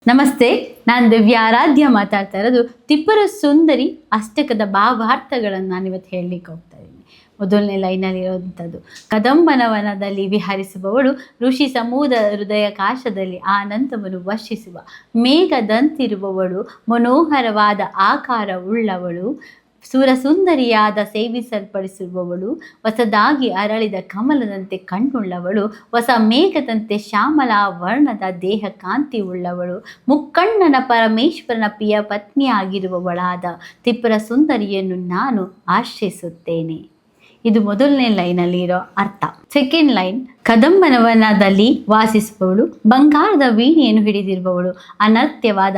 ನಮಸ್ತೆ, ನಾನು ದಿವ್ಯ ಆರಾಧ್ಯ ಮಾತಾಡ್ತಾ ಇರೋದು. ತ್ರಿಪುರ ಸುಂದರಿ ಅಷ್ಟಕದ ಭಾವಾರ್ಥಗಳನ್ನು ನಾನಿವತ್ತು ಹೇಳಲಿಕ್ಕೆ ಹೋಗ್ತಾ ಇದ್ದೀನಿ. ಮೊದಲನೇ ಲೈನಲ್ಲಿ ಇರೋವಂಥದ್ದು, ಕದಂಬನವನದಲ್ಲಿ ವಿಹರಿಸುವವಳು, ಋಷಿ ಸಮೂದ ಹೃದಯ ಕಾಶದಲ್ಲಿ ಆನಂದವನ್ನು ವರ್ಷಿಸುವ ಮೇಘದಂತಿರುವವಳು, ಮನೋಹರವಾದ ಆಕಾರ ಉಳ್ಳವಳು, ಸುರಸುಂದರಿಯಾದ ಸೇವಿಸಲ್ಪಡಿಸುವವಳು, ಹೊಸದಾಗಿ ಅರಳಿದ ಕಮಲದಂತೆ ಕಣ್ಣುಳ್ಳವಳು, ಹೊಸ ಮೇಘದಂತೆ ಶ್ಯಾಮಲ ವರ್ಣದ ದೇಹ ಕಾಂತಿ ಉಳ್ಳವಳು, ಮುಕ್ಕಣ್ಣನ ಪರಮೇಶ್ವರನ ಪ್ರಿಯ ಪತ್ನಿಯಾಗಿರುವವಳಾದ ತ್ರಿಪುರ ಸುಂದರಿಯನ್ನು ನಾನು ಆಶ್ರಯಿಸುತ್ತೇನೆ. ಇದು ಮೊದಲನೇ ಲೈನಲ್ಲಿ ಇರೋ ಅರ್ಥ. ಸೆಕೆಂಡ್ ಲೈನ್, ಕದಂಬನವನದಲ್ಲಿ ವಾಸಿಸುವವಳು, ಬಂಗಾರದ ವೀಣೆಯನ್ನು ಹಿಡಿದಿರುವವಳು, ಅನರ್ಥ್ಯವಾದ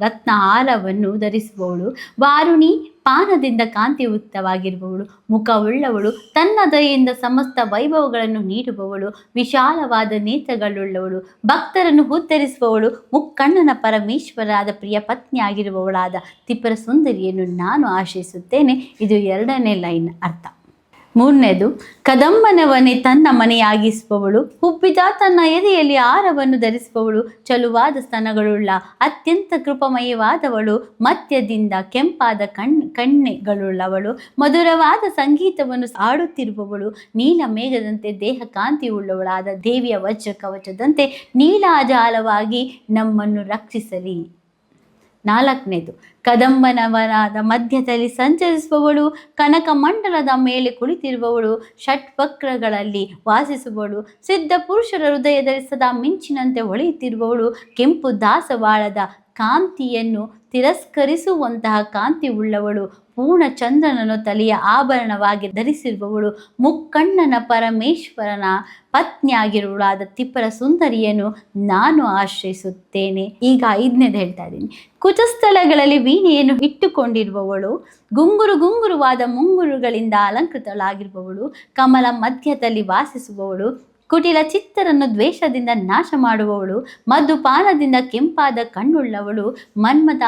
ರತ್ನಹಾರವನ್ನು ಧರಿಸುವವಳು, ವಾರುಣಿ ಪಾನದಿಂದ ಕಾಂತಿಯುಕ್ತವಾಗಿರುವವಳು, ಮುಖವುಳ್ಳವಳು, ತನ್ನ ದಯೆಯಿಂದ ಸಮಸ್ತ ವೈಭವಗಳನ್ನು ನೀಡುವವಳು, ವಿಶಾಲವಾದ ನೇತ್ರಗಳುಳ್ಳವಳು, ಭಕ್ತರನ್ನು ಉದ್ಧರಿಸುವವಳು, ಮುಕ್ಕಣ್ಣನ ಪರಮೇಶ್ವರಾದ ಪ್ರಿಯ ಪತ್ನಿಯಾಗಿರುವವಳಾದ ತ್ರಿಪುರ ಸುಂದರಿಯನ್ನು ನಾನು ಆಶ್ರಯಿಸುತ್ತೇನೆ. ಇದು ಎರಡನೇ ಲೈನ್ ಅರ್ಥ. ಮೂರನೇದು, ಕದಂಬನವನೇ ತನ್ನ ಮನೆಯಾಗಿಸುವವಳು, ಹುಬ್ಬಿದ ತನ್ನ ಎದೆಯಲ್ಲಿ ಹಾರವನ್ನು ಧರಿಸುವವಳು, ಚಲುವಾದ ಸ್ತನಗಳುಳ್ಳ ಅತ್ಯಂತ ಕೃಪಮಯವಾದವಳು, ಮಧ್ಯದಿಂದ ಕೆಂಪಾದ ಕಣ್ಣೆಗಳುಳ್ಳವಳು, ಮಧುರವಾದ ಸಂಗೀತವನ್ನು ಹಾಡುತ್ತಿರುವವಳು, ನೀಲ ಮೇಘದಂತೆ ದೇಹ ಕಾಂತಿ ಉಳ್ಳವಳಾದ ದೇವಿಯ ವಜ್ರ ಕವಚದಂತೆ ನೀಲಾಜಾಲವಾಗಿ ನಮ್ಮನ್ನು ರಕ್ಷಿಸಲಿ. ನಾಲ್ಕನೇದು, ಕದಂಬನವನದ ಮಧ್ಯದಲ್ಲಿ ಸಂಚರಿಸುವವಳು, ಕನಕ ಮಂಡಲದ ಮೇಲೆ ಕುಳಿತಿರುವವಳು, ಷಟ್ವಕ್ರಗಳಲ್ಲಿ ವಾಸಿಸುವವಳು, ಸಿದ್ಧ ಪುರುಷರ ಹೃದಯದಲ್ಲಿ ಸದಾ ಮಿಂಚಿನಂತೆ ಹೊಳೆಯುತ್ತಿರುವವಳು, ಕೆಂಪು ದಾಸವಾಳದ ಕಾಂತಿಯನ್ನು ತಿರಸ್ಕರಿಸುವಂತಹ ಕಾಂತಿ ಉಳ್ಳವಳು, ಪೂರ್ಣ ಚಂದ್ರನನ್ನು ತಲೆಯ ಆಭರಣವಾಗಿ ಧರಿಸಿರುವವಳು, ಮುಕ್ಕಣ್ಣನ ಪರಮೇಶ್ವರನ ಪತ್ನಿಯಾಗಿರುವಳಾದ ತ್ರಿಪುರ ಸುಂದರಿಯನ್ನು ನಾನು ಆಶ್ರಯಿಸುತ್ತೇನೆ. ಈಗ ಐದನೇದು ಹೇಳ್ತಾ ಇದ್ದೀನಿ. ಕುಚಸ್ಥಳಗಳಲ್ಲಿ ವೀಣೆಯನ್ನು ಇಟ್ಟುಕೊಂಡಿರುವವಳು, ಗುಂಗುರುವಾದ ಮುಂಗುರುಗಳಿಂದ ಅಲಂಕೃತಳಾಗಿರುವವಳು, ಕಮಲ ಮಧ್ಯದಲ್ಲಿ ವಾಸಿಸುವವಳು, ಕುಟಿಲ ಚಿತ್ತರನ್ನು ದ್ವೇಷದಿಂದ ನಾಶ ಮಾಡುವವಳು, ಮಧುಪಾನದಿಂದ ಕೆಂಪಾದ ಕಣ್ಣುಳ್ಳವಳು, ಮನ್ಮಥ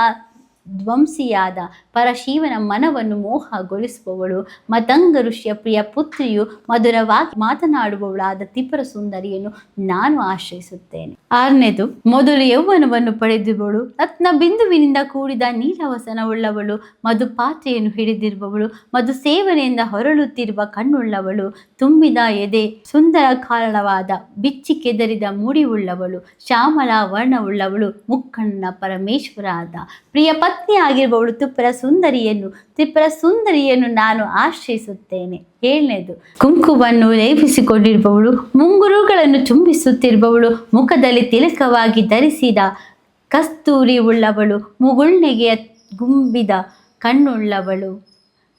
ಧ್ವಂಸಿಯಾದ ಪರಶಿವನ ಮನವನ್ನು ಮೋಹಗೊಳಿಸುವವಳು, ಮತಂಗ ಋಷಿಯ ಪ್ರಿಯ ಪುತ್ರಿಯು, ಮಧುರವಾಗಿ ಮಾತನಾಡುವವಳಾದ ತ್ರಿಪುರ ಸುಂದರಿಯನ್ನು ನಾನು ಆಶ್ರಯಿಸುತ್ತೇನೆ. ಆರನೇದು, ಮೊದಲು ಯೌವನವನ್ನು ಪಡೆದಿರುವವಳು, ರತ್ನ ಬಿಂದುವಿನಿಂದ ಕೂಡಿದ ನೀಲವಸನವುಳ್ಳವಳು, ಮಧುಪಾತ್ರೆಯನ್ನು ಹಿಡಿದಿರುವವಳು, ಮಧು ಸೇವನೆಯಿಂದ ಹೊರಳುತ್ತಿರುವ ಕಣ್ಣುಳ್ಳವಳು, ತುಂಬಿದ ಎದೆ, ಸುಂದರ ಕಾರಣವಾದ ಬಿಚ್ಚಿ ಕೆದರಿದ ಮುಡಿಯುಳ್ಳವಳು, ಶ್ಯಾಮಲ ವರ್ಣವುಳ್ಳವಳು, ಮುಕ್ಕಣ್ಣ ಪರಮೇಶ್ವರಾದ ಪ್ರಿಯ ಪತ್ನಿಯಾಗಿರುವವಳು, ತ್ರಿಪುರ ಸುಂದರಿಯನ್ನು ನಾನು ಆಶ್ರಯಿಸುತ್ತೇನೆ. ಏಳನೇದು, ಕುಂಕುಮವನ್ನು ಲೇಪಿಸಿಕೊಂಡಿರುವವಳು, ಮುಂಗುರುಗಳನ್ನು ಚುಂಬಿಸುತ್ತಿರುವವಳು, ಮುಖದಲ್ಲಿ ತಿಲಕವಾಗಿ ಧರಿಸಿದ ಕಸ್ತೂರಿ ಉಳ್ಳವಳು, ಮುಗುಳ್ನೆಗೆಯ ಗುಂಬಿದ ಕಣ್ಣುಳ್ಳವಳು,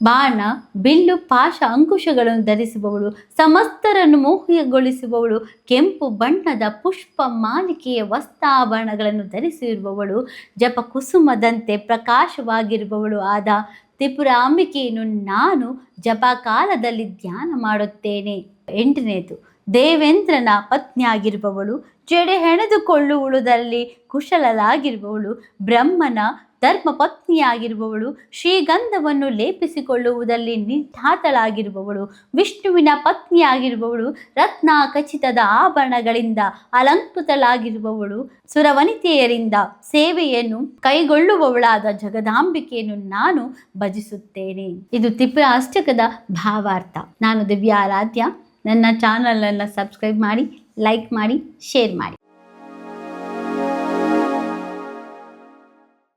ಬಾಣ ಬಿಲ್ಲು ಪಾಶ ಅಂಕುಶಗಳನ್ನು ಧರಿಸುವವಳು, ಸಮಸ್ತರನ್ನು ಮೋಹಗೊಳಿಸುವವಳು, ಕೆಂಪು ಬಣ್ಣದ ಪುಷ್ಪ ಮಾಲಿಕೆಯ ವಸ್ತ್ರಾಭರಣಗಳನ್ನು ಧರಿಸಿರುವವಳು, ಜಪ ಕುಸುಮದಂತೆ ಪ್ರಕಾಶವಾಗಿರುವವಳು ಆದ ತ್ರಿಪುರಾಂಬಿಕೆಯನ್ನು ನಾನು ಜಪಕಾಲದಲ್ಲಿ ಧ್ಯಾನ ಮಾಡುತ್ತೇನೆ. ಎಂಟನೇದು, ದೇವೇಂದ್ರನ ಪತ್ನಿಯಾಗಿರುವವಳು, ಜಡೆ ಹೆಣೆದುಕೊಳ್ಳುವುದರಲ್ಲಿ ಕುಶಲಳಾಗಿರುವವಳು, ಬ್ರಹ್ಮನ ಧರ್ಮ ಪತ್ನಿಯಾಗಿರುವವಳು, ಶ್ರೀಗಂಧವನ್ನು ಲೇಪಿಸಿಕೊಳ್ಳುವುದಲ್ಲಿ ನಿಠಾತಳಾಗಿರುವವಳು, ವಿಷ್ಣುವಿನ ಪತ್ನಿಯಾಗಿರುವವಳು, ರತ್ನ ಖಚಿತದ ಆಭರಣಗಳಿಂದ ಅಲಂಕೃತಳಾಗಿರುವವಳು, ಸುರವನಿತೆಯರಿಂದ ಸೇವೆಯನ್ನು ಕೈಗೊಳ್ಳುವವಳಾದ ಜಗದಾಂಬಿಕೆಯನ್ನು ನಾನು ಭಜಿಸುತ್ತೇನೆ. ಇದು ತ್ರಿಪುರ ಅಷ್ಟಕದ ಭಾವಾರ್ಥ. ನಾನು ದಿವ್ಯ ಆರಾಧ್ಯ. ನನ್ನ ಚಾನಲನ್ನು ಸಬ್ಸ್ಕ್ರೈಬ್ ಮಾಡಿ, ಲೈಕ್ ಮಾಡಿ, ಶೇರ್ ಮಾಡಿ.